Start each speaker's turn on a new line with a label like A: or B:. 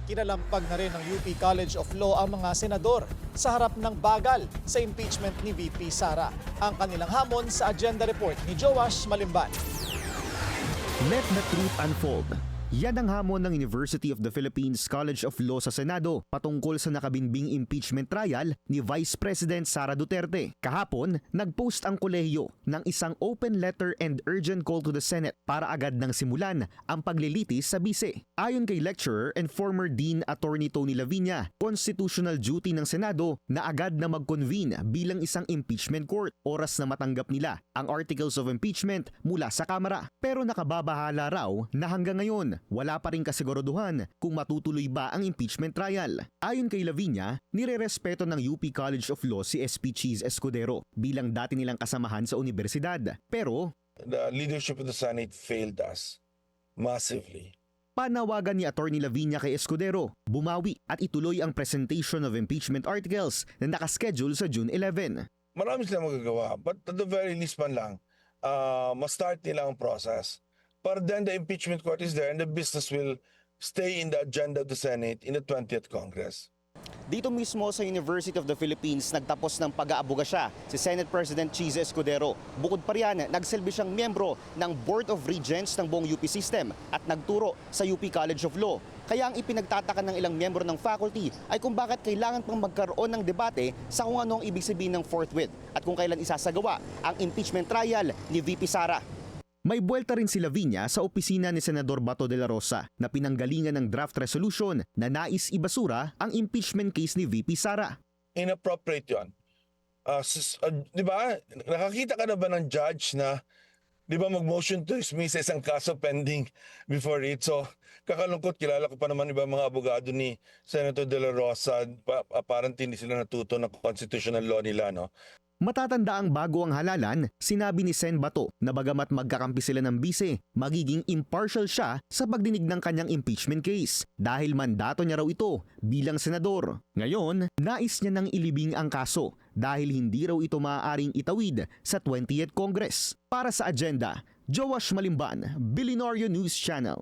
A: Kinalampag na rin ng UP College of Law ang mga senador sa harap ng bagal sa impeachment ni VP Sara. Ang kanilang hamon sa agenda report ni Joash Malimban.
B: Let the truth unfold. Yan ang hamon ng University of the Philippines College of Law sa Senado patungkol sa nakabinbing impeachment trial ni Vice President Sara Duterte. Kahapon, nagpost ang kolehiyo ng isang open letter and urgent call to the Senate para agad nang simulan ang paglilitis sa bise. Ayon kay lecturer and former Dean Attorney Tony Lavinia, constitutional duty ng Senado na agad na mag-convene bilang isang impeachment court oras na matanggap nila ang articles of impeachment mula sa Kamara. Pero nakababahala raw na hanggang ngayon wala pa rin kasiguraduhan kung matutuloy ba ang impeachment trial. Ayon kay Lavinia, nirerespeto ng UP College of Law si SP Cheese Escudero bilang dati nilang kasamahan sa universidad. Pero
C: the leadership of the Senate failed us massively.
B: Panawagan ni Attorney Lavinia kay Escudero, bumawi at ituloy ang presentation of impeachment articles na nakaschedule sa June 11.
C: Marami silang magagawa, but at the very least man lang, ma-start nila ang process. But then the impeachment court is there and the business will stay in the agenda of the Senate in the 20th Congress.
D: Dito mismo sa University of the Philippines, nagtapos ng pag-aabuga siya si Senate President Cheese Escudero. Bukod pa riyan, nagsilbi siyang miyembro ng Board of Regents ng buong UP system at nagturo sa UP College of Law. Kaya ang ipinagtataka ng ilang miyembro ng faculty ay kung bakit kailangan pang magkaroon ng debate sa kung ano ang ibig sabihin ng forthwith at kung kailan isasagawa ang impeachment trial ni VP Sara.
B: May buwelta rin si Lavinia sa opisina ni Senador Bato de la Rosa na pinanggalingan ng draft resolution na nais ibasura ang impeachment case ni VP Sara.
C: Inappropriate yun. Di ba, nakakita ka na ba ng judge na di ba mag-motion to dismiss sa isang kaso pending before it? So, kakalungkot, kilala ko pa naman iba mga abogado ni Senator De La Rosa. Apparently, hindi sila natuto ng constitutional law nila, no?
B: Matatanda ang bago ang halalan, sinabi ni Sen Bato na bagamat magkakampi sila ng bise, magiging impartial siya sa pagdinig ng kanyang impeachment case dahil mandato niya raw ito bilang senador. Ngayon, nais niya nang ilibing ang kaso dahil hindi raw ito maaaring itawid sa 20th Congress. Para sa agenda, Joash Malimban, Billionaire News Channel.